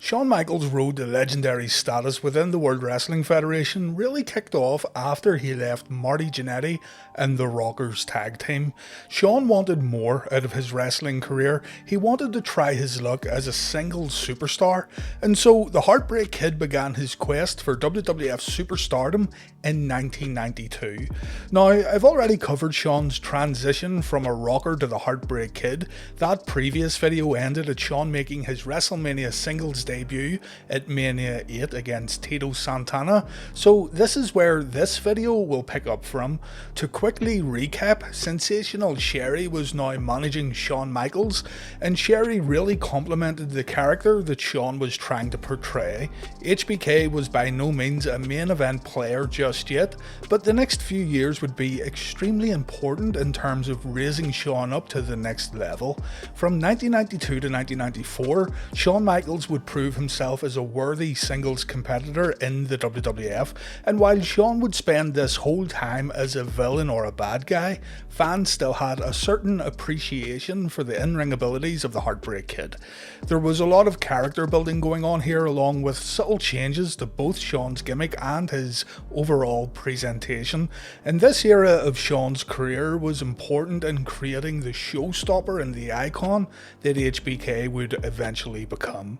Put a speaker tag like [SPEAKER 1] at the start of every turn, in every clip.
[SPEAKER 1] Shawn Michaels' road to legendary status within the World Wrestling Federation really kicked off after he left Marty Jannetty and the Rockers tag team. Shawn wanted more out of his wrestling career. He wanted to try his luck as a singles superstar, and so the Heartbreak Kid began his quest for WWF superstardom in 1992. Now, I've already covered Shawn's transition from a rocker to the Heartbreak Kid. That previous video ended at Shawn making his WrestleMania singles debut at Mania 8 against Tito Santana, so this is where this video will pick up from. To quickly recap, Sensational Sherri was now managing Shawn Michaels, and Sherri really complemented the character that Shawn was trying to portray. HBK was by no means a main event player just yet, but the next few years would be extremely important in terms of raising Shawn up to the next level. From 1992 to 1994, Shawn Michaels would prove himself as a worthy singles competitor in the WWF, and while Shawn would spend this whole time as a villain or a bad guy, fans still had a certain appreciation for the in-ring abilities of the Heartbreak Kid. There was a lot of character building going on here, along with subtle changes to both Shawn's gimmick and his overall presentation, and this era of Shawn's career was important in creating the showstopper and the icon that HBK would eventually become.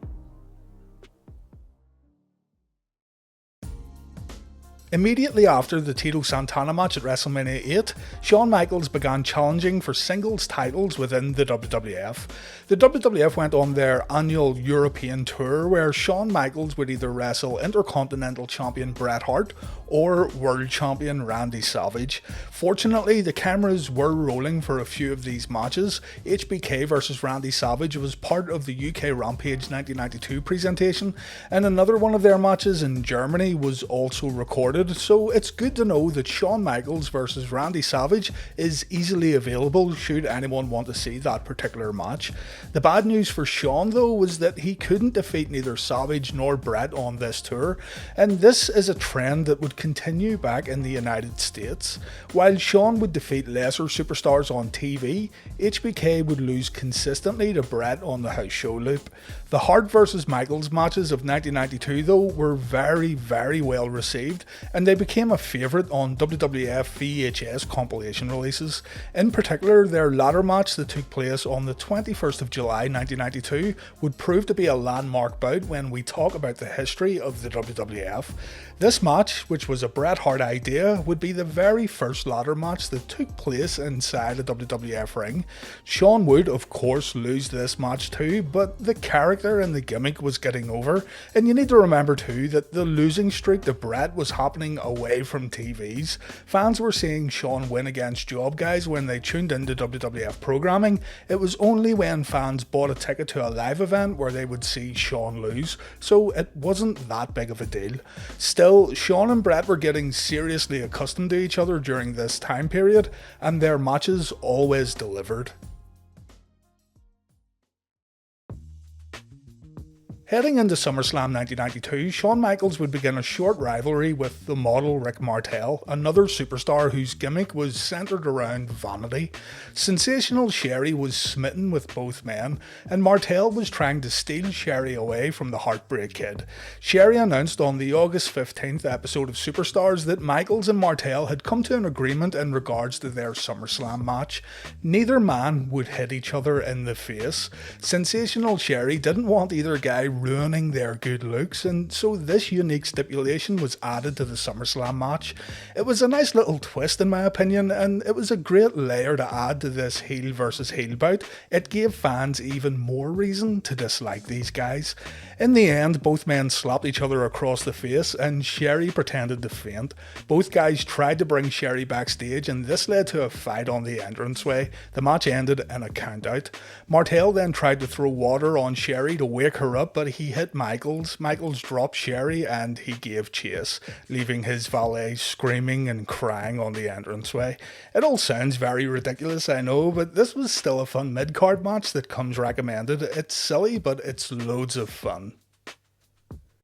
[SPEAKER 1] Immediately after the Tito Santana match at WrestleMania 8, Shawn Michaels began challenging for singles titles within the WWF. The WWF went on their annual European tour where Shawn Michaels would either wrestle Intercontinental Champion Bret Hart or World Champion Randy Savage. Fortunately, the cameras were rolling for a few of these matches. HBK vs Randy Savage was part of the UK Rampage 1992 presentation, and another one of their matches in Germany was also recorded. So it's good to know that Shawn Michaels vs Randy Savage is easily available should anyone want to see that particular match. The bad news for Shawn though was that he couldn't defeat neither Savage nor Bret on this tour, and this is a trend that would continue back in the United States. While Shawn would defeat lesser superstars on TV, HBK would lose consistently to Bret on the house show loop. The Hart vs Michaels matches of 1992 though were very well received, and they became a favourite on WWF VHS compilation releases. In particular, their ladder match that took place on the 21st of July 1992 would prove to be a landmark bout when we talk about the history of the WWF. This match, which was a Bret Hart idea, would be the very first ladder match that took place inside a WWF ring. Shawn would, of course, lose this match too, but the character and the gimmick was getting over, and you need to remember too that the losing streak to Bret was happening away from TVs. Fans were seeing Shawn win against job guys when they tuned into WWF programming. It was only when fans bought a ticket to a live event where they would see Shawn lose, so it wasn't that big of a deal. Still, Shawn and Bret were getting seriously accustomed to each other during this time period, and their matches always delivered. Heading into SummerSlam 1992, Shawn Michaels would begin a short rivalry with the model Rick Martel, another superstar whose gimmick was centered around vanity. Sensational Sherri was smitten with both men, and Martel was trying to steal Sherri away from the Heartbreak Kid. Sherri announced on the August 15th episode of Superstars that Michaels and Martel had come to an agreement in regards to their SummerSlam match. Neither man would hit each other in the face. Sensational Sherri didn't want either guy ruining their good looks, and so this unique stipulation was added to the SummerSlam match. It was a nice little twist in my opinion, and it was a great layer to add to this heel versus heel bout. It gave fans even more reason to dislike these guys. In the end, both men slapped each other across the face, and Sherri pretended to faint. Both guys tried to bring Sherri backstage, and this led to a fight on the entranceway. The match ended in a countout. Martel then tried to throw water on Sherri to wake her up, but he hit Michaels. Michaels dropped Sherri and he gave chase, leaving his valet screaming and crying on the entranceway. It all sounds very ridiculous, I know, but this was still a fun mid-card match that comes recommended. It's silly, but it's loads of fun.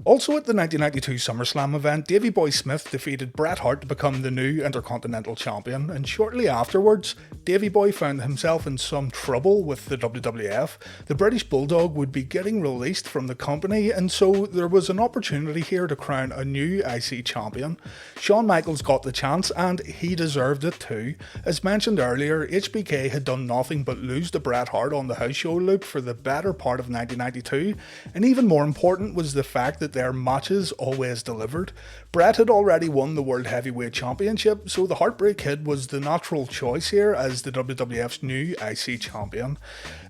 [SPEAKER 1] Also at the 1992 SummerSlam event, Davey Boy Smith defeated Bret Hart to become the new Intercontinental Champion, and shortly afterwards, Davey Boy found himself in some trouble with the WWF. The British Bulldog would be getting released from the company, and so there was an opportunity here to crown a new IC champion. Shawn Michaels got the chance, and he deserved it too. As mentioned earlier, HBK had done nothing but lose to Bret Hart on the house show loop for the better part of 1992, and even more important was the fact that their matches always delivered. Bret had already won the World Heavyweight Championship, so the Heartbreak Kid was the natural choice here as the WWF's new IC champion.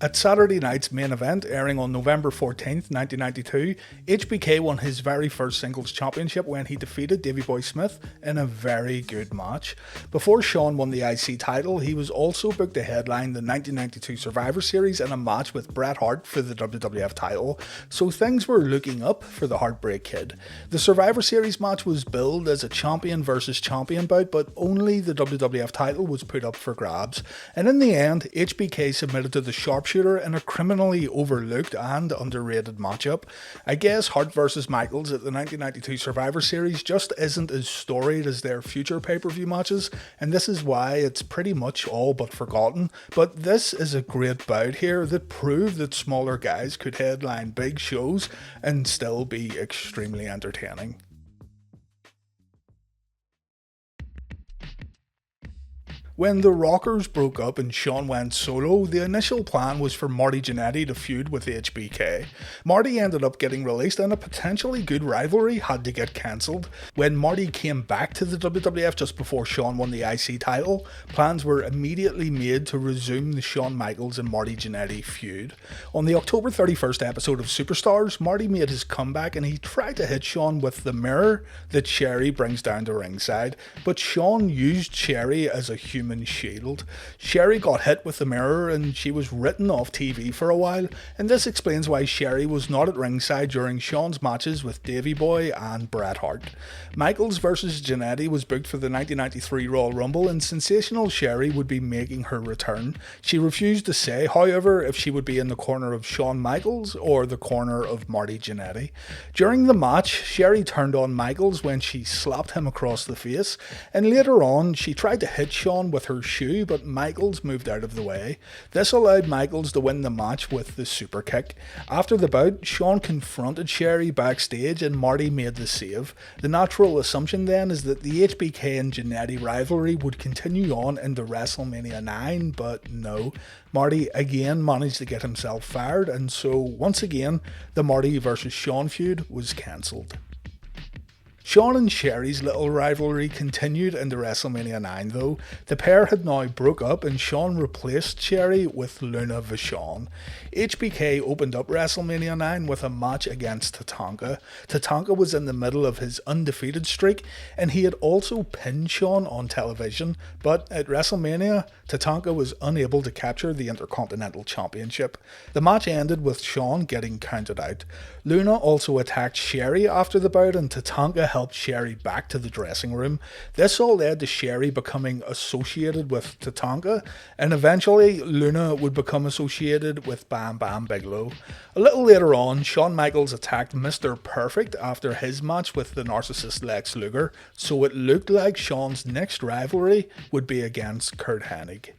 [SPEAKER 1] At Saturday night's main event, airing on November 14th, 1992, HBK won his very first singles championship when he defeated Davey Boy Smith in a very good match. Before Shawn won the IC title, he was also booked to headline the 1992 Survivor Series in a match with Bret Hart for the WWF title, so things were looking up for the Heartbreak Kid. The Survivor Series match was billed as a champion versus champion bout, but only the WWF title was put up for grabs, and in the end, HBK submitted to the Sharpshooter in a criminally overlooked and underrated matchup. I guess Hart versus Michaels at the 1992 Survivor Series just isn't as storied as their future pay-per-view matches, and this is why it's pretty much all but forgotten, but this is a great bout here that proved that smaller guys could headline big shows and still be extremely entertaining. When the Rockers broke up and Shawn went solo, the initial plan was for Marty Jannetty to feud with HBK. Marty ended up getting released and a potentially good rivalry had to get cancelled. When Marty came back to the WWF just before Shawn won the IC title, plans were immediately made to resume the Shawn Michaels and Marty Jannetty feud. On the October 31st episode of Superstars, Marty made his comeback and he tried to hit Shawn with the mirror that Sherri brings down to ringside, but Shawn used Sherri as a human shield. Sherri got hit with the mirror and she was written off TV for a while, and this explains why Sherri was not at ringside during Shawn's matches with Davey Boy and Bret Hart. Michaels vs Jannetty was booked for the 1993 Royal Rumble, and Sensational Sherri would be making her return. She refused to say, however, if she would be in the corner of Shawn Michaels or the corner of Marty Jannetty. During the match, Sherri turned on Michaels when she slapped him across the face, and later on she tried to hit Shawn with her shoe, but Michaels moved out of the way. This allowed Michaels to win the match with the super kick. After the bout, Shawn confronted Sherri backstage and Marty made the save. The natural assumption then is that the HBK and Jannetty rivalry would continue on into WrestleMania 9, but no. Marty again managed to get himself fired, and so once again, the Marty vs Shawn feud was cancelled. Shawn and Sherri's little rivalry continued into WrestleMania 9 though. The pair had now broke up and Shawn replaced Sherri with Luna Vachon. HBK opened up WrestleMania 9 with a match against Tatanka. Tatanka was in the middle of his undefeated streak and he had also pinned Shawn on television, but at WrestleMania, Tatanka was unable to capture the Intercontinental Championship. The match ended with Shawn getting counted out. Luna also attacked Sherri after the bout and Tatanka helped Sherri back to the dressing room. This all led to Sherri becoming associated with Tatanka, and eventually Luna would become associated with Bam Bam Bigelow. A little later on, Shawn Michaels attacked Mr. Perfect after his match with the narcissist Lex Luger, so it looked like Shawn's next rivalry would be against Curt Hennig.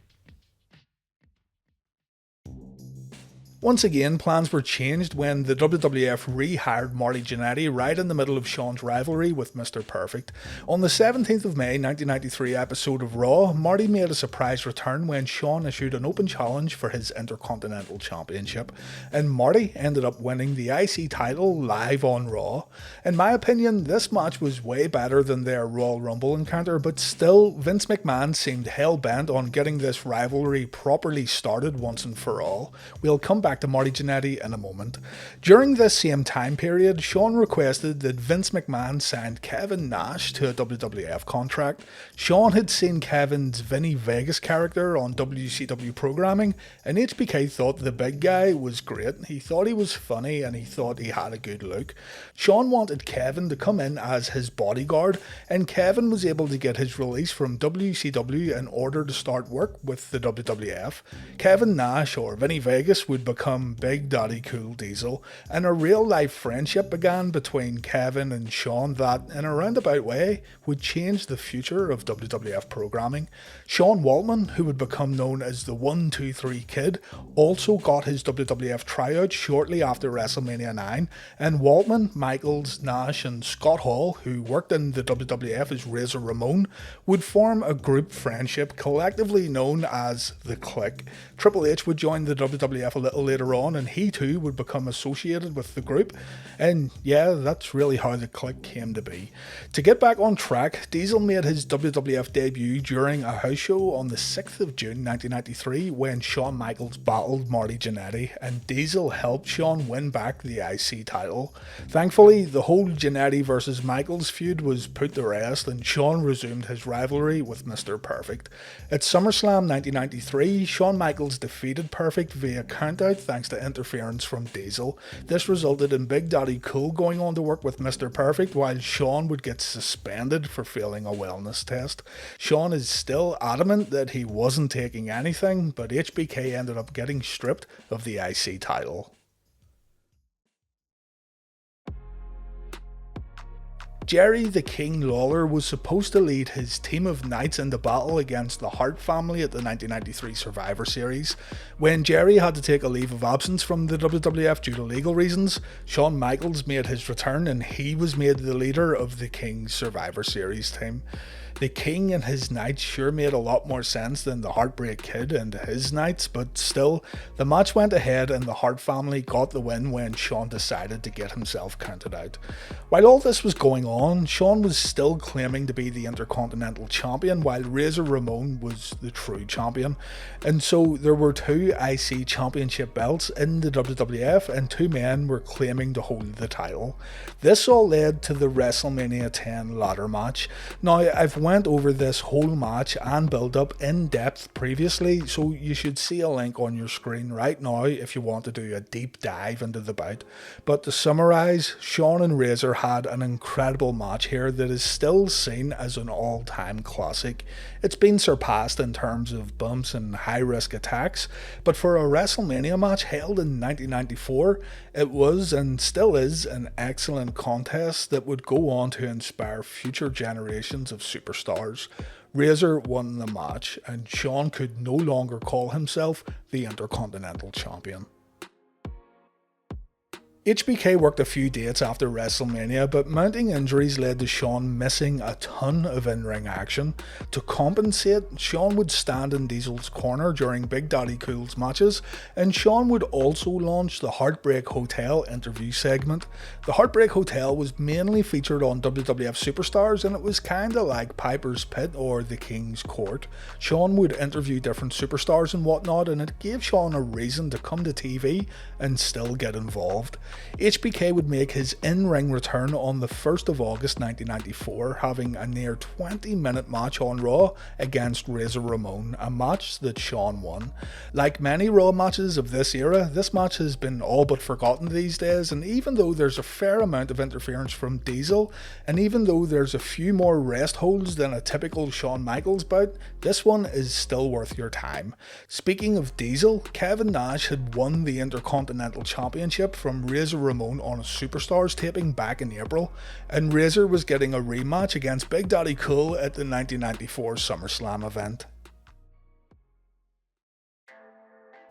[SPEAKER 1] Once again, plans were changed when the WWF rehired Marty Jannetty right in the middle of Shawn's rivalry with Mr. Perfect. On the 17th of May 1993 episode of Raw, Marty made a surprise return when Shawn issued an open challenge for his Intercontinental Championship, and Marty ended up winning the IC title live on Raw. In my opinion, this match was way better than their Royal Rumble encounter, but still, Vince McMahon seemed hell-bent on getting this rivalry properly started once and for all. We'll come back to Marty Jannetty in a moment. During this same time period, Shawn requested that Vince McMahon signed Kevin Nash to a WWF contract. Shawn had seen Kevin's Vinny Vegas character on WCW programming, and HBK thought the big guy was great. He thought he was funny and he thought he had a good look. Shawn wanted Kevin to come in as his bodyguard, and Kevin was able to get his release from WCW in order to start work with the WWF. Kevin Nash, or Vinny Vegas, would become become Big Daddy Cool Diesel, and a real-life friendship began between Kevin and Shawn that, in a roundabout way, would change the future of WWF programming. Sean Waltman, who would become known as the 1-2-3 Kid, also got his WWF tryout shortly after WrestleMania 9, and Waltman, Michaels, Nash and Scott Hall, who worked in the WWF as Razor Ramon, would form a group friendship collectively known as The Clique. Triple H would join the WWF a little later on, and he too would become associated with the group, and yeah, that's really how The Clique came to be. To get back on track, Diesel made his WWF debut during a house show on the 6th of June 1993 when Shawn Michaels battled Marty Jannetty, and Diesel helped Shawn win back the IC title. Thankfully, the whole Jannetty versus Michaels feud was put to rest, and Shawn resumed his rivalry with Mr. Perfect. At SummerSlam 1993, Shawn Michaels defeated Perfect via countout thanks to interference from Diesel. This resulted in Big Daddy Cool going on to work with Mr. Perfect, while Shawn would get suspended for failing a wellness test. Shawn is still adamant that he wasn't taking anything, but HBK ended up getting stripped of the IC title. Jerry the King Lawler was supposed to lead his team of knights into battle against the Hart family at the 1993 Survivor Series. When Jerry had to take a leave of absence from the WWF due to legal reasons, Shawn Michaels made his return and he was made the leader of the King's Survivor Series team. The King and his Knights sure made a lot more sense than the Heartbreak Kid and his Knights, but still, the match went ahead and the Hart family got the win when Shawn decided to get himself counted out. While all this was going on, Shawn was still claiming to be the Intercontinental Champion while Razor Ramon was the true champion. And so there were two IC Championship belts in the WWF and two men were claiming to hold the title. This all led to the WrestleMania 10 ladder match. Now, I've went over this whole match and build up in depth previously, so you should see a link on your screen right now if you want to do a deep dive into the bout. But to summarise, Shawn and Razor had an incredible match here that is still seen as an all-time classic. It's been surpassed in terms of bumps and high-risk attacks, but for a WrestleMania match held in 1994, it was and still is an excellent contest that would go on to inspire future generations of superstars. Razor won the match, and Shawn could no longer call himself the Intercontinental Champion. HBK worked a few dates after WrestleMania, but mounting injuries led to Shawn missing a ton of in-ring action. To compensate, Shawn would stand in Diesel's corner during Big Daddy Cool's matches, and Shawn would also launch the Heartbreak Hotel interview segment. The Heartbreak Hotel was mainly featured on WWF Superstars, and it was kinda like Piper's Pit or the King's Court. Shawn would interview different superstars and whatnot, and it gave Shawn a reason to come to TV and still get involved. HBK would make his in-ring return on the 1st of August 1994, having a near 20-minute match on Raw against Razor Ramon, a match that Shawn won. Like many Raw matches of this era, this match has been all but forgotten these days, and even though there's a fair amount of interference from Diesel, and even though there's a few more rest holds than a typical Shawn Michaels bout, this one is still worth your time. Speaking of Diesel, Kevin Nash had won the Intercontinental Championship from Razor Ramon on a Superstars taping back in April, and Razor was getting a rematch against Big Daddy Cool at the 1994 SummerSlam event.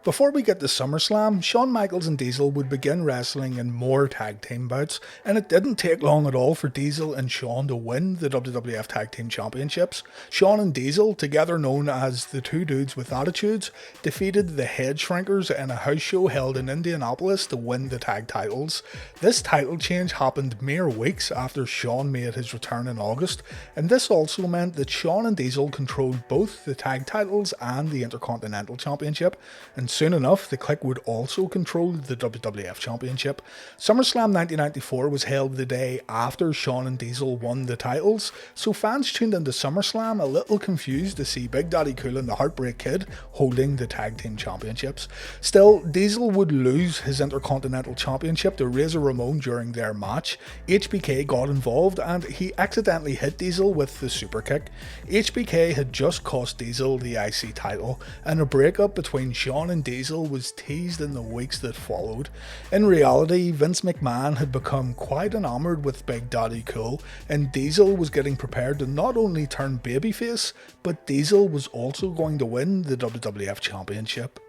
[SPEAKER 1] Before we get to SummerSlam, Shawn Michaels and Diesel would begin wrestling in more tag team bouts, and it didn't take long at all for Diesel and Shawn to win the WWF Tag Team Championships. Shawn and Diesel, together known as the Two Dudes with Attitudes, defeated the Head Shrinkers in a house show held in Indianapolis to win the tag titles. This title change happened mere weeks after Shawn made his return in August, and this also meant that Shawn and Diesel controlled both the tag titles and the Intercontinental Championship, and soon enough, the Clique would also control the WWF Championship. SummerSlam 1994 was held the day after Shawn and Diesel won the titles, so fans tuned into SummerSlam a little confused to see Big Daddy Cool and the Heartbreak Kid holding the Tag Team Championships. Still, Diesel would lose his Intercontinental Championship to Razor Ramon during their match. HBK got involved and he accidentally hit Diesel with the super kick. HBK had just cost Diesel the IC title, and a breakup between Shawn and and Diesel was teased in the weeks that followed. In reality, Vince McMahon had become quite enamored with Big Daddy Cool, and Diesel was getting prepared to not only turn babyface, but Diesel was also going to win the WWF Championship.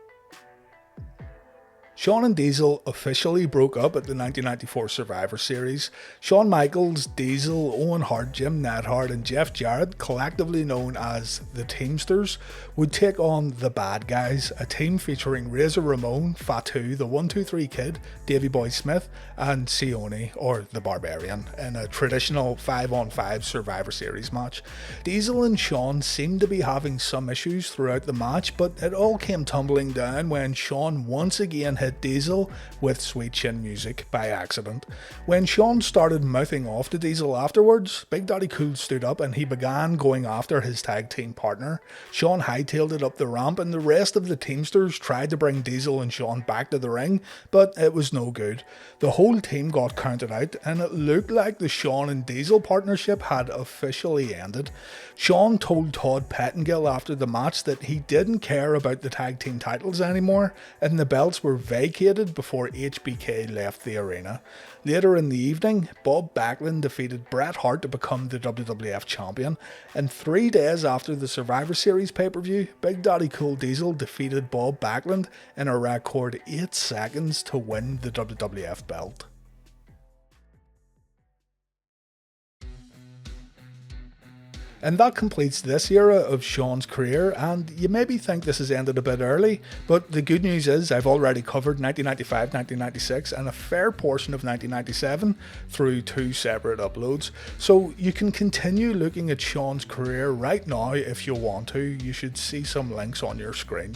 [SPEAKER 1] Shawn and Diesel officially broke up at the 1994 Survivor Series. Shawn Michaels, Diesel, Owen Hart, Jim Neidhart and Jeff Jarrett, collectively known as the Teamsters, would take on the Bad Guys, a team featuring Razor Ramon, Fatu, the 1-2-3 Kid, Davey Boy Smith and Sione, or the Barbarian, in a traditional 5-on-5 Survivor Series match. Diesel and Shawn seemed to be having some issues throughout the match, but it all came tumbling down when Shawn once again hit Diesel with Sweet Chin Music by accident. When Shawn started mouthing off to Diesel afterwards, Big Daddy Cool stood up and he began going after his tag team partner. Shawn hightailed it up the ramp and the rest of the Teamsters tried to bring Diesel and Shawn back to the ring, but it was no good. The whole team got counted out and it looked like the Shawn and Diesel partnership had officially ended. Shawn told Todd Pettengill after the match that he didn't care about the tag team titles anymore and the belts were vacated before HBK left the arena. Later in the evening, Bob Backlund defeated Bret Hart to become the WWF champion, and 3 days after the Survivor Series pay-per-view, Big Daddy Cool Diesel defeated Bob Backlund in a record 8 seconds to win the WWF belt. And that completes this era of Shawn's career, and you maybe think this has ended a bit early, but the good news is I've already covered 1995, 1996 and a fair portion of 1997 through 2 separate uploads, so you can continue looking at Shawn's career right now if you want to. You should see some links on your screen.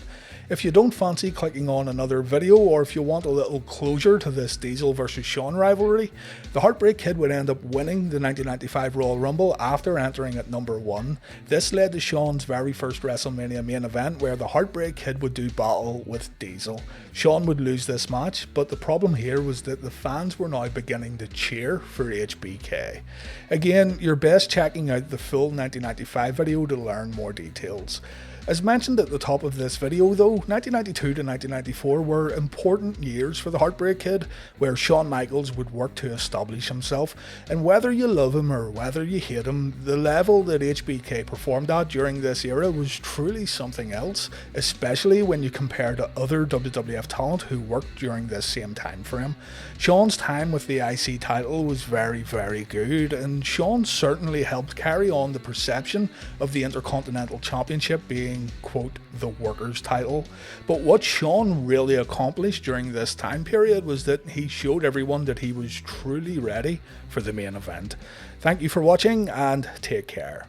[SPEAKER 1] If you don't fancy clicking on another video, or if you want a little closure to this Diesel versus Shawn rivalry, the Heartbreak Kid would end up winning the 1995 Royal Rumble after entering at number 1. This led to Shawn's very first WrestleMania main event where the Heartbreak Kid would do battle with Diesel. Shawn would lose this match, but the problem here was that the fans were now beginning to cheer for HBK. Again, you're best checking out the full 1995 video to learn more details. As mentioned at the top of this video though, 1992 to 1994 were important years for the Heartbreak Kid, where Shawn Michaels would work to establish himself, and whether you love him or whether you hate him, the level that HBK performed at during this era was truly something else, especially when you compare to other WWF talent who worked during this same time frame. Shawn's time with the IC title was very good, and Shawn certainly helped carry on the perception of the Intercontinental Championship being, quote, the workers' title. But what Shawn really accomplished during this time period was that he showed everyone that he was truly ready for the main event. Thank you for watching and take care.